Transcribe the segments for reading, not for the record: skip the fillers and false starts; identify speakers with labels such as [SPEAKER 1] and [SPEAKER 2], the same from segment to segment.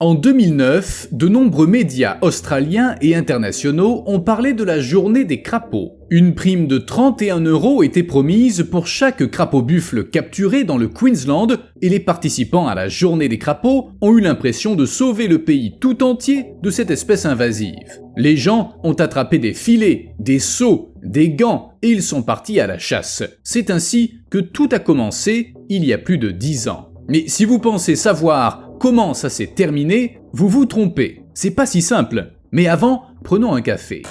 [SPEAKER 1] En 2009, de nombreux médias australiens et internationaux ont parlé de la journée des crapauds. Une prime de 31 € était promise pour chaque crapaud buffle capturé dans le Queensland et les participants à la journée des crapauds ont eu l'impression de sauver le pays tout entier de cette espèce invasive. Les gens ont attrapé des filets, des seaux, des gants et ils sont partis à la chasse. C'est ainsi que tout a commencé il y a plus de 10 ans. Mais si vous pensez savoir comment ça s'est terminé, vous vous trompez. C'est pas si simple. Mais avant, prenons un café.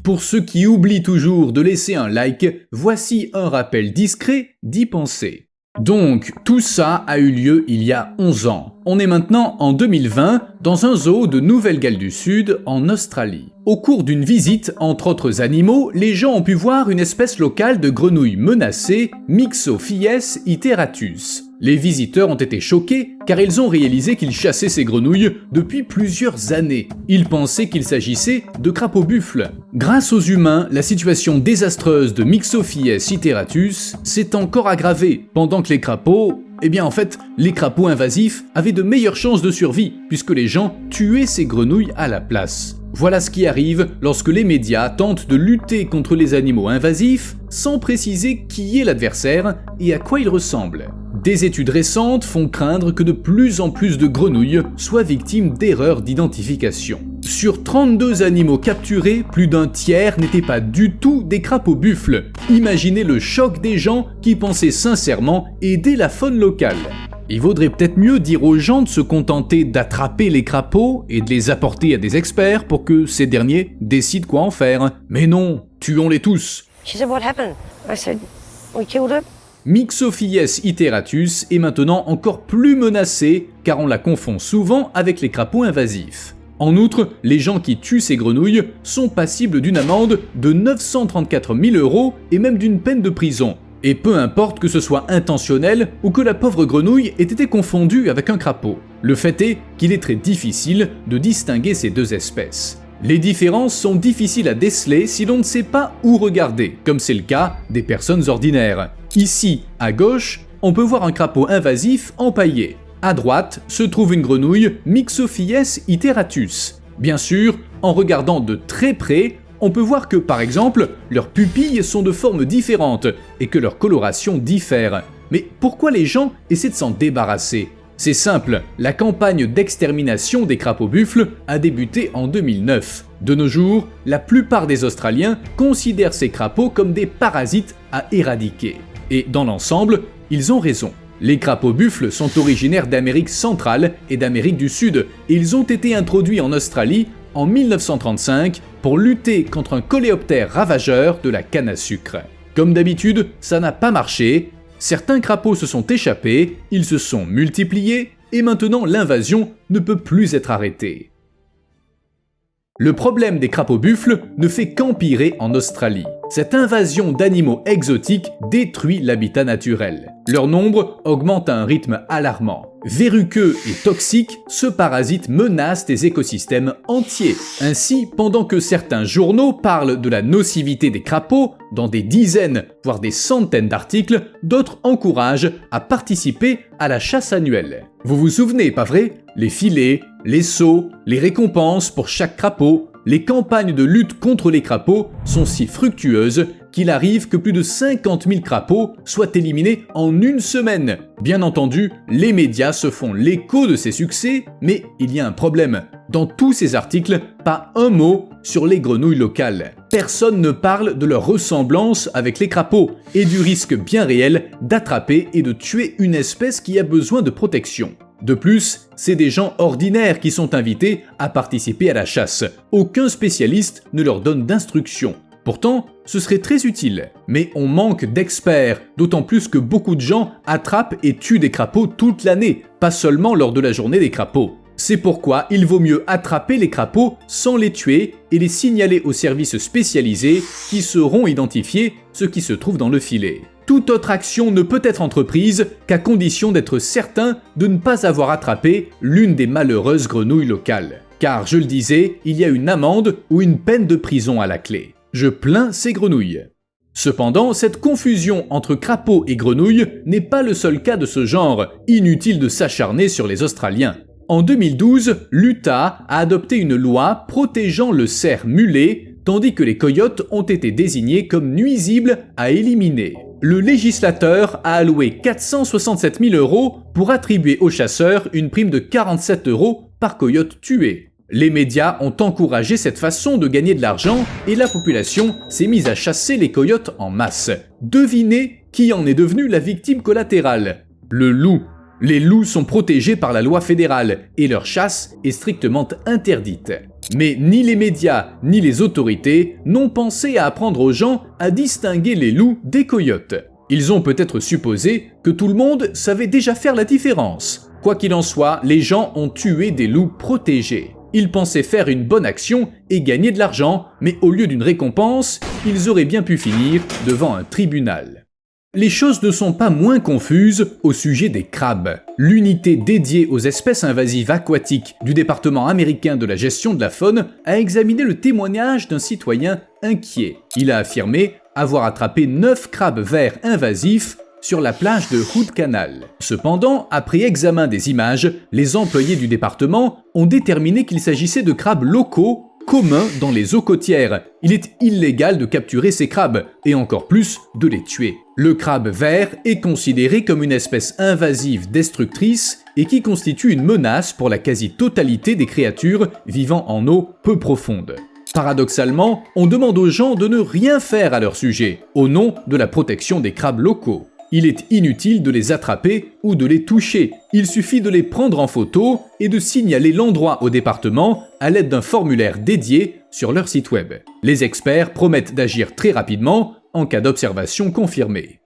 [SPEAKER 1] Pour ceux qui oublient toujours de laisser un like, voici un rappel discret d'y penser. Donc, tout ça a eu lieu il y a 11 ans. On est maintenant en 2020 dans un zoo de Nouvelle-Galles du Sud en Australie. Au cours d'une visite, entre autres animaux, les gens ont pu voir une espèce locale de grenouille menacée, Myxophies iteratus. Les visiteurs ont été choqués car ils ont réalisé qu'ils chassaient ces grenouilles depuis plusieurs années. Ils pensaient qu'il s'agissait de crapauds buffles. Grâce aux humains, la situation désastreuse de Myxophies iteratus s'est encore aggravée pendant que les crapauds... les crapauds invasifs avaient de meilleures chances de survie puisque les gens tuaient ces grenouilles à la place. Voilà ce qui arrive lorsque les médias tentent de lutter contre les animaux invasifs sans préciser qui est l'adversaire et à quoi il ressemble. Des études récentes font craindre que de plus en plus de grenouilles soient victimes d'erreurs d'identification. Sur 32 animaux capturés, plus d'un tiers n'étaient pas du tout des crapauds buffles. Imaginez le choc des gens qui pensaient sincèrement aider la faune locale. Il vaudrait peut-être mieux dire aux gens de se contenter d'attraper les crapauds et de les apporter à des experts pour que ces derniers décident quoi en faire. Mais non, tuons-les tous.
[SPEAKER 2] She said, "What happened?" I said, "We killed it."
[SPEAKER 1] Myxophies iteratus est maintenant encore plus menacée car on la confond souvent avec les crapauds invasifs. En outre, les gens qui tuent ces grenouilles sont passibles d'une amende de 934 000 € et même d'une peine de prison. Et peu importe que ce soit intentionnel ou que la pauvre grenouille ait été confondue avec un crapaud. Le fait est qu'il est très difficile de distinguer ces deux espèces. Les différences sont difficiles à déceler si l'on ne sait pas où regarder, comme c'est le cas des personnes ordinaires. Ici, à gauche, on peut voir un crapaud invasif empaillé. À droite se trouve une grenouille Myxophies iteratus. Bien sûr, en regardant de très près, on peut voir que, par exemple, leurs pupilles sont de formes différentes et que leur coloration diffère. Mais pourquoi les gens essaient de s'en débarrasser ? C'est simple, la campagne d'extermination des crapauds buffles a débuté en 2009. De nos jours, la plupart des Australiens considèrent ces crapauds comme des parasites à éradiquer. Et dans l'ensemble, ils ont raison. Les crapauds buffles sont originaires d'Amérique centrale et d'Amérique du Sud et ils ont été introduits en Australie en 1935 pour lutter contre un coléoptère ravageur de la canne à sucre. Comme d'habitude, ça n'a pas marché. Certains crapauds se sont échappés, ils se sont multipliés et maintenant l'invasion ne peut plus être arrêtée. Le problème des crapauds buffles ne fait qu'empirer en Australie. Cette invasion d'animaux exotiques détruit l'habitat naturel. Leur nombre augmente à un rythme alarmant. Verruqueux et toxique, ce parasite menace des écosystèmes entiers. Ainsi, pendant que certains journaux parlent de la nocivité des crapauds, dans des dizaines, voire des centaines d'articles, d'autres encouragent à participer à la chasse annuelle. Vous vous souvenez, pas vrai ? Les filets, les seaux, les récompenses pour chaque crapaud, les campagnes de lutte contre les crapauds sont si fructueuses qu'il arrive que plus de 50 000 crapauds soient éliminés en une semaine. Bien entendu, les médias se font l'écho de ces succès, mais il y a un problème. Dans tous ces articles, pas un mot sur les grenouilles locales. Personne ne parle de leur ressemblance avec les crapauds et du risque bien réel d'attraper et de tuer une espèce qui a besoin de protection. De plus, c'est des gens ordinaires qui sont invités à participer à la chasse. Aucun spécialiste ne leur donne d'instructions. Pourtant, ce serait très utile. Mais on manque d'experts, d'autant plus que beaucoup de gens attrapent et tuent des crapauds toute l'année, pas seulement lors de la journée des crapauds. C'est pourquoi il vaut mieux attraper les crapauds sans les tuer et les signaler aux services spécialisés qui sauront identifier ce qui se trouve dans le filet. Toute autre action ne peut être entreprise qu'à condition d'être certain de ne pas avoir attrapé l'une des malheureuses grenouilles locales. Car, je le disais, il y a une amende ou une peine de prison à la clé. Je plains ces grenouilles. Cependant, cette confusion entre crapauds et grenouilles n'est pas le seul cas de ce genre, inutile de s'acharner sur les Australiens. En 2012, l'Utah a adopté une loi protégeant le cerf mulet, tandis que les coyotes ont été désignés comme nuisibles à éliminer. Le législateur a alloué 467 000 € pour attribuer aux chasseurs une prime de 47 € par coyote tué. Les médias ont encouragé cette façon de gagner de l'argent et la population s'est mise à chasser les coyotes en masse. Devinez qui en est devenu la victime collatérale? Le loup. Les loups sont protégés par la loi fédérale et leur chasse est strictement interdite. Mais ni les médias ni les autorités n'ont pensé à apprendre aux gens à distinguer les loups des coyotes. Ils ont peut-être supposé que tout le monde savait déjà faire la différence. Quoi qu'il en soit, les gens ont tué des loups protégés. Ils pensaient faire une bonne action et gagner de l'argent, mais au lieu d'une récompense, ils auraient bien pu finir devant un tribunal. Les choses ne sont pas moins confuses au sujet des crabes. L'unité dédiée aux espèces invasives aquatiques du département américain de la gestion de la faune a examiné le témoignage d'un citoyen inquiet. Il a affirmé avoir attrapé 9 crabes verts invasifs sur la plage de Hood Canal. Cependant, après examen des images, les employés du département ont déterminé qu'il s'agissait de crabes locaux communs dans les eaux côtières. Il est illégal de capturer ces crabes, et encore plus de les tuer. Le crabe vert est considéré comme une espèce invasive destructrice et qui constitue une menace pour la quasi-totalité des créatures vivant en eau peu profonde. Paradoxalement, on demande aux gens de ne rien faire à leur sujet, au nom de la protection des crabes locaux. Il est inutile de les attraper ou de les toucher, il suffit de les prendre en photo et de signaler l'endroit au département à l'aide d'un formulaire dédié sur leur site web. Les experts promettent d'agir très rapidement en cas d'observation confirmée.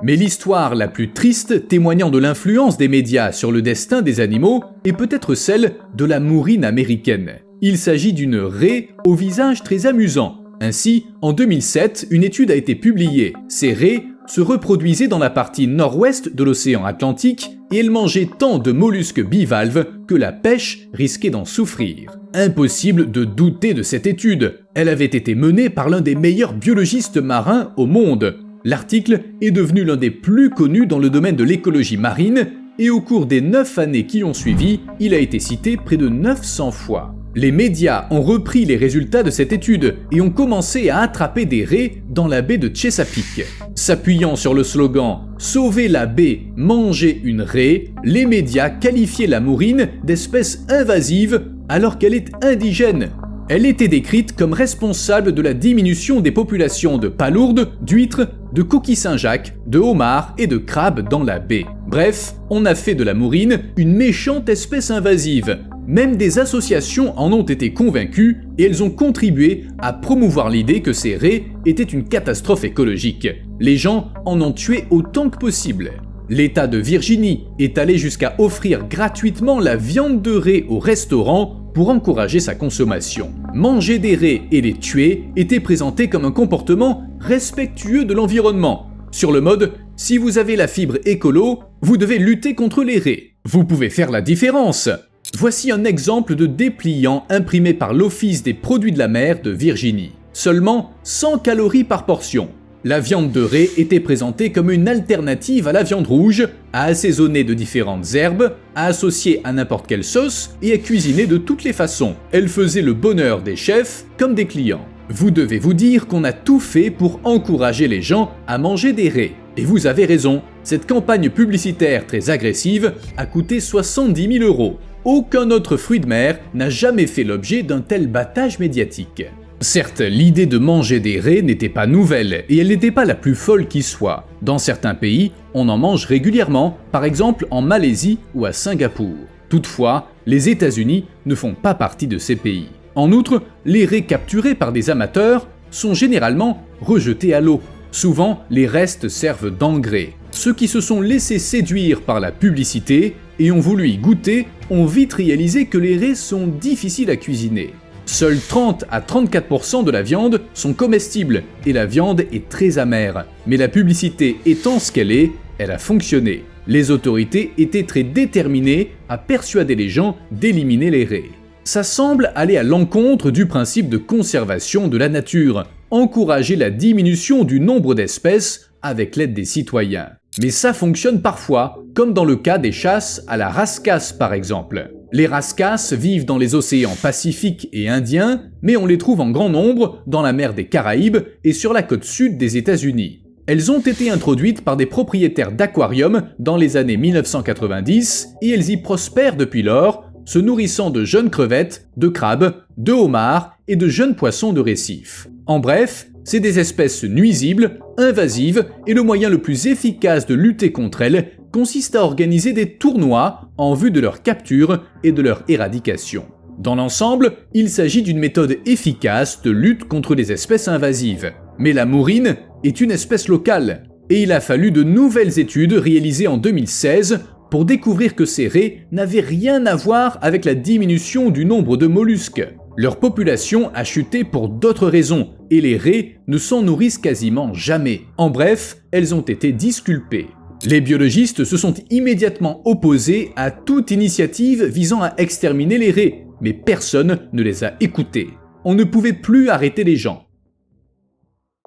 [SPEAKER 1] Mais l'histoire la plus triste témoignant de l'influence des médias sur le destin des animaux est peut-être celle de la mourine américaine. Il s'agit d'une raie au visage très amusant. Ainsi, en 2007, une étude a été publiée. Ces raies se reproduisaient dans la partie nord-ouest de l'océan Atlantique et elles mangeaient tant de mollusques bivalves que la pêche risquait d'en souffrir. Impossible de douter de cette étude. Elle avait été menée par l'un des meilleurs biologistes marins au monde. L'article est devenu l'un des plus connus dans le domaine de l'écologie marine et au cours des 9 années qui ont suivi, il a été cité près de 900 fois. Les médias ont repris les résultats de cette étude et ont commencé à attraper des raies dans la baie de Chesapeake. S'appuyant sur le slogan « Sauver la baie, manger une raie », les médias qualifiaient la mourine d'espèce invasive alors qu'elle est indigène. Elle était décrite comme responsable de la diminution des populations de palourdes, d'huîtres, de coquilles Saint-Jacques, de homards et de crabes dans la baie. Bref, on a fait de la mourine une méchante espèce invasive. Même des associations en ont été convaincues et elles ont contribué à promouvoir l'idée que ces raies étaient une catastrophe écologique. Les gens en ont tué autant que possible. L'État de Virginie est allé jusqu'à offrir gratuitement la viande de raie au restaurant pour encourager sa consommation. Manger des raies et les tuer était présenté comme un comportement respectueux de l'environnement. Sur le mode, si vous avez la fibre écolo, vous devez lutter contre les raies. Vous pouvez faire la différence. Voici un exemple de dépliant imprimé par l'Office des produits de la mer de Virginie. Seulement 100 calories par portion. La viande de raie était présentée comme une alternative à la viande rouge, à assaisonner de différentes herbes, à associer à n'importe quelle sauce et à cuisiner de toutes les façons. Elle faisait le bonheur des chefs comme des clients. Vous devez vous dire qu'on a tout fait pour encourager les gens à manger des raies. Et vous avez raison, cette campagne publicitaire très agressive a coûté 70 000 €. Aucun autre fruit de mer n'a jamais fait l'objet d'un tel battage médiatique. Certes, l'idée de manger des raies n'était pas nouvelle et elle n'était pas la plus folle qui soit. Dans certains pays, on en mange régulièrement, par exemple en Malaisie ou à Singapour. Toutefois, les États-Unis ne font pas partie de ces pays. En outre, les raies capturées par des amateurs sont généralement rejetées à l'eau. Souvent, les restes servent d'engrais. Ceux qui se sont laissés séduire par la publicité et ont voulu y goûter ont vite réalisé que les raies sont difficiles à cuisiner. Seuls 30 à 34% de la viande sont comestibles et la viande est très amère. Mais la publicité étant ce qu'elle est, elle a fonctionné. Les autorités étaient très déterminées à persuader les gens d'éliminer les raies. Ça semble aller à l'encontre du principe de conservation de la nature. encourager la diminution du nombre d'espèces avec l'aide des citoyens. Mais ça fonctionne parfois, comme dans le cas des chasses à la rascasse par exemple. Les rascasses vivent dans les océans Pacifique et Indien, mais on les trouve en grand nombre dans la mer des Caraïbes et sur la côte sud des États-Unis. Elles ont été introduites par des propriétaires d'aquariums dans les années 1990 et elles y prospèrent depuis lors, se nourrissant de jeunes crevettes, de crabes, de homards et de jeunes poissons de récif. En bref, c'est des espèces nuisibles, invasives, et le moyen le plus efficace de lutter contre elles consiste à organiser des tournois en vue de leur capture et de leur éradication. Dans l'ensemble, il s'agit d'une méthode efficace de lutte contre les espèces invasives. Mais la mourine est une espèce locale, et il a fallu de nouvelles études réalisées en 2016 pour découvrir que ces raies n'avaient rien à voir avec la diminution du nombre de mollusques. Leur population a chuté pour d'autres raisons, et les raies ne s'en nourrissent quasiment jamais. En bref, elles ont été disculpées. Les biologistes se sont immédiatement opposés à toute initiative visant à exterminer les raies, mais personne ne les a écoutés. On ne pouvait plus arrêter les gens.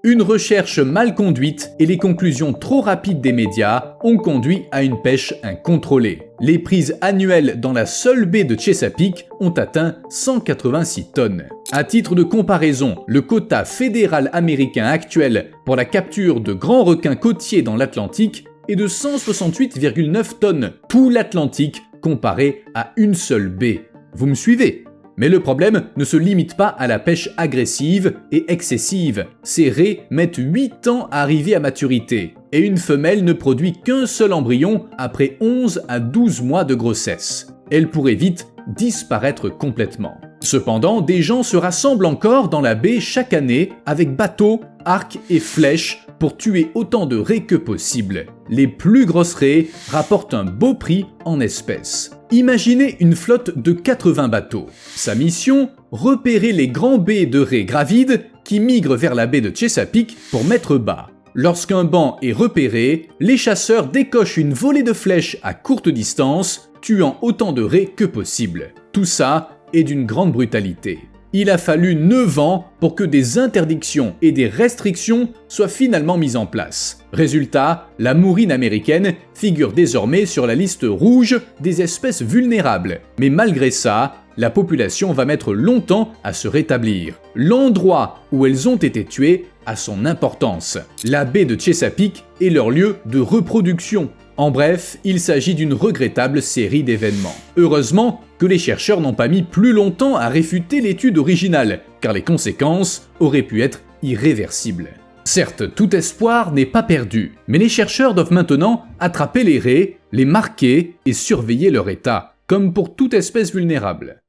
[SPEAKER 1] Une recherche mal conduite et les conclusions trop rapides des médias ont conduit à une pêche incontrôlée. Les prises annuelles dans la seule baie de Chesapeake ont atteint 186 tonnes. À titre de comparaison, le quota fédéral américain actuel pour la capture de grands requins côtiers dans l'Atlantique est de 168,9 tonnes, tout l'Atlantique comparé à une seule baie. Vous me suivez ? Mais le problème ne se limite pas à la pêche agressive et excessive. Ces raies mettent 8 ans à arriver à maturité, et une femelle ne produit qu'un seul embryon après 11 à 12 mois de grossesse. Elle pourrait vite disparaître complètement. Cependant, des gens se rassemblent encore dans la baie chaque année avec bateaux, arcs et flèches pour tuer autant de raies que possible. Les plus grosses raies rapportent un beau prix en espèces. Imaginez une flotte de 80 bateaux. Sa mission, repérer les grands baies de raies gravides qui migrent vers la baie de Chesapeake pour mettre bas. Lorsqu'un banc est repéré, les chasseurs décochent une volée de flèches à courte distance, tuant autant de raies que possible. Tout ça est d'une grande brutalité. Il a fallu 9 ans pour que des interdictions et des restrictions soient finalement mises en place. Résultat, la mourine américaine figure désormais sur la liste rouge des espèces vulnérables. Mais malgré ça, la population va mettre longtemps à se rétablir. L'endroit où elles ont été tuées a son importance. La baie de Chesapeake est leur lieu de reproduction. En bref, il s'agit d'une regrettable série d'événements. Heureusement que les chercheurs n'ont pas mis plus longtemps à réfuter l'étude originale, car les conséquences auraient pu être irréversibles. Certes, tout espoir n'est pas perdu, mais les chercheurs doivent maintenant attraper les raies, les marquer et surveiller leur état, comme pour toute espèce vulnérable.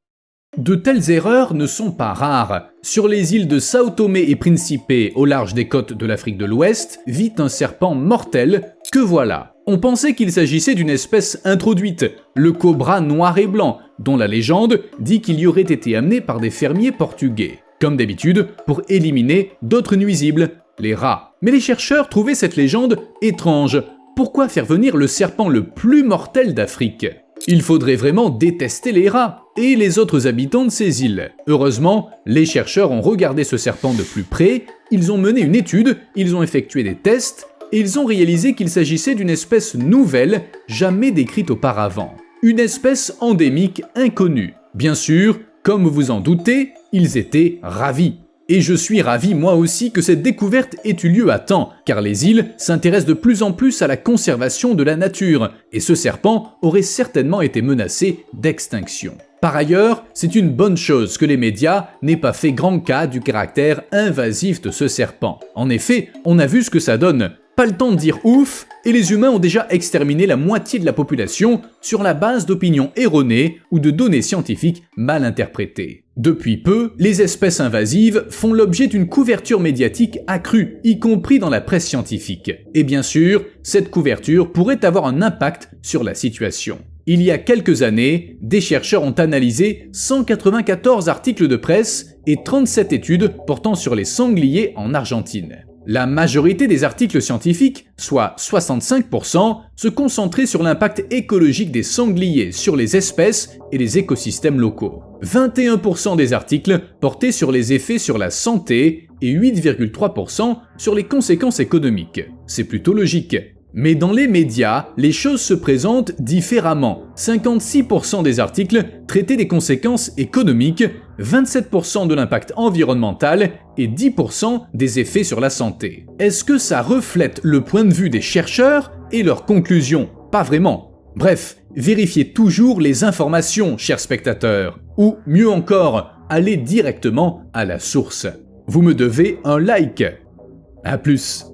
[SPEAKER 1] De telles erreurs ne sont pas rares. Sur les îles de Sao Tomé et Principe, au large des côtes de l'Afrique de l'Ouest, vit un serpent mortel que voilà. On pensait qu'il s'agissait d'une espèce introduite, le cobra noir et blanc, dont la légende dit qu'il y aurait été amené par des fermiers portugais, comme d'habitude pour éliminer d'autres nuisibles, les rats. Mais les chercheurs trouvaient cette légende étrange. Pourquoi faire venir le serpent le plus mortel d'Afrique ? Il faudrait vraiment détester les rats et les autres habitants de ces îles. Heureusement, les chercheurs ont regardé ce serpent de plus près, ils ont mené une étude, ils ont effectué des tests, et ils ont réalisé qu'il s'agissait d'une espèce nouvelle, jamais décrite auparavant. Une espèce endémique inconnue. Bien sûr, comme vous en doutez, ils étaient ravis. Et je suis ravi moi aussi que cette découverte ait eu lieu à temps, car les îles s'intéressent de plus en plus à la conservation de la nature, et ce serpent aurait certainement été menacé d'extinction. Par ailleurs, c'est une bonne chose que les médias n'aient pas fait grand cas du caractère invasif de ce serpent. En effet, on a vu ce que ça donne. Pas le temps de dire ouf, et les humains ont déjà exterminé la moitié de la population sur la base d'opinions erronées ou de données scientifiques mal interprétées. Depuis peu, les espèces invasives font l'objet d'une couverture médiatique accrue, y compris dans la presse scientifique. Et bien sûr, cette couverture pourrait avoir un impact sur la situation. Il y a quelques années, des chercheurs ont analysé 194 articles de presse et 37 études portant sur les sangliers en Argentine. La majorité des articles scientifiques, soit 65%, se concentraient sur l'impact écologique des sangliers sur les espèces et les écosystèmes locaux. 21% des articles portaient sur les effets sur la santé et 8,3% sur les conséquences économiques. C'est plutôt logique. Mais dans les médias, les choses se présentent différemment. 56% des articles traitaient des conséquences économiques, 27% de l'impact environnemental et 10% des effets sur la santé. Est-ce que ça reflète le point de vue des chercheurs et leurs conclusions? Pas vraiment. Bref, vérifiez toujours les informations, chers spectateurs. Ou mieux encore, allez directement à la source. Vous me devez un like. À plus.